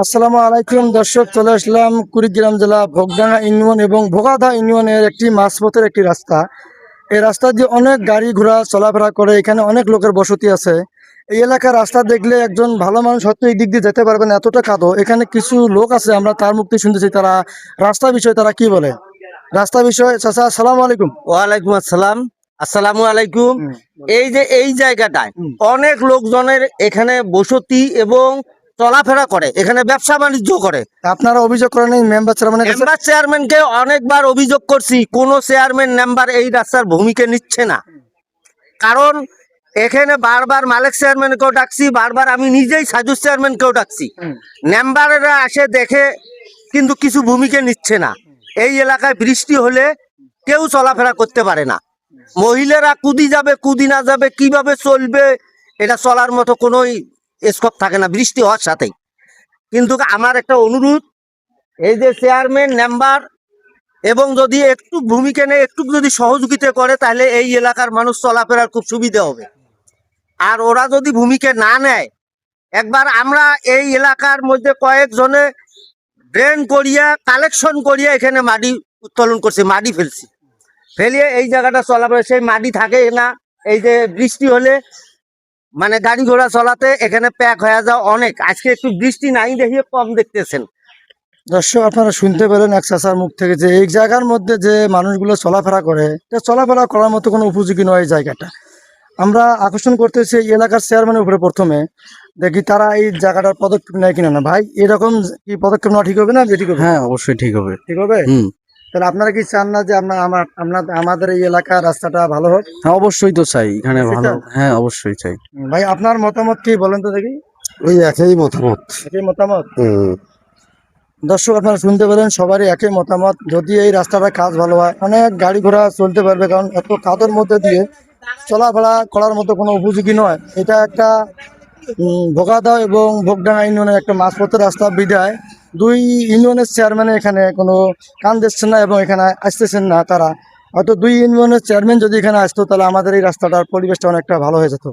আসসালামু আলাইকুম দর্শক, চলে আসলাম কুড়িগ্রাম জেলা ভোগডাঙ্গা ইউনিয়ন এবং ভোগাদা ইউনিয়নের একটি মাঝপথের একটি রাস্তা। এই রাস্তা দিয়ে অনেক গাড়ি ঘোড়া চলাফেরা করে, এখানে অনেক লোকের বসতি আছে। এই এলাকার রাস্তা দেখলে একজন ভালো মানুষ হয়তো এই দিক দিয়ে যেতে পারবেন, এতটা কাদো। এখানে কিছু লোক আছে, আমরা তার মুখ থেকে শুনতেছি তারা রাস্তা বিষয়ে তারা কি বলে। রাস্তা বিষয়ে চাচা আসসালামু আলাইকুম। ওয়ালাইকুম আসসালাম। আসসালামু আলাইকুম। হুম, এই যে এই জায়গাটায় হুম। অনেক লোকজনের এখানে বসতি এবং চলাফেরা করে, এখানে ব্যবসা বাণিজ্য করে। আপনারা অভিযোগ করেন এই মেম্বার চেয়ারম্যানের কাছে? মেম্বার চেয়ারম্যানকে অনেকবার অভিযোগ করছি, কোনো চেয়ারম্যান মেম্বার এই রাস্তার ভূমিকা নিচ্ছে না। কারণ এখানে বারবার মালিক চেয়ারম্যানকেও ডাকছি, বারবার আমি নিজেই সাজু চেয়ারম্যানকেও ডাকছি। হুম। মেম্বারেরা আসে দেখে, কিন্তু কিছু ভূমিকা নিচ্ছে না। এই এলাকায় বৃষ্টি হলে কেউ চলাফেরা করতে পারে না। মহিলারা কুদি যাবে কুদি না যাবে, কিভাবে চলবে, এটা চলার মতো কোনো স্কোপ থাকে না বৃষ্টি হওয়ার সাথেই। কিন্তু আমার একটা অনুরোধ, এই যে চেয়ারম্যান মেম্বার এবং যদি একটু ভূমিকা নেই, একটু যদি সহযোগিতা করে, তাহলে এই এলাকার মানুষ চলাফেরার খুব সুবিধা হবে। আর ওরা যদি ভূমিকা না নেয়, একবার আমরা এই এলাকার মধ্যে কয়েকজনে ড্রেন করিয়া কালেকশন করিয়া এখানে মাটি উত্তোলন করছে, মাটি ফেলছি, ফেলিয়ে এই জায়গাটা চলাফেরা, সেই মাটি থাকে না। এই যে বৃষ্টি হলে মানে গাড়ি ঘোড়া চলাতে এখানে প্যাক হয়ে যাও অনেক। আজকে একটু বৃষ্টি নাই দেখিয়ে কম দেখতেছেন। দর্শক, আপনারা শুনতে পেলেন এক চাচার মুখ থেকে যে এই জায়গার মধ্যে যে মানুষগুলো চলাফেরা করে, এটা চলাফেরা করার মতো কোনো উপযোগী নয় এই জায়গাটা। আমরা আকর্ষণ করতেছি এই এলাকার চেয়ারম্যানের উপরে, প্রথমে দেখি তারা এই জায়গাটার পদক্ষেপ নেয় কিনা। না ভাই, এরকম কি পদক্ষেপ নেওয়া ঠিক হবে না? ঠিক হবে? হ্যাঁ, অবশ্যই ঠিক হবে। ঠিক হবে। হুম। তাহলে আপনারা কি চান না যে আমাদের এই এলাকার রাস্তাটা ভালো হোক? হ্যাঁ, অবশ্যই তো চাই এখানে অবশ্যই ভালো। চান? হ্যাঁ, অবশ্যই চাই। ভাই, আপনার মতামত কি বলেন তো দেখি। ওই একই মতামত। একই মতামত। দর্শক, আপনারা শুনতে পেলেন সবারই একই মতামত। যদি এই রাস্তাটা কাজ ভালো হয়, অনেক গাড়ি ঘোড়া চলতে পারবে, কারণ এত কাদর মধ্যে দিয়ে চলাফেরা করার মতো কোনো উপযোগী নয়। এটা একটা ভোগাদা এবং ভোগডাঙ্গা ইউনিয়নের একটা মাঝপথের রাস্তা বিধায় দুই ইউনিয়নের চেয়ারম্যান এখানে কোনো কান দিচ্ছেন না এবং এখানে আসতেছেন না। তারা হয়তো দুই ইউনিয়নের চেয়ারম্যান যদি এখানে আসতো, তাহলে আমাদের এই রাস্তাটার পরিবেশটা অনেকটা ভালো হয়ে যেত।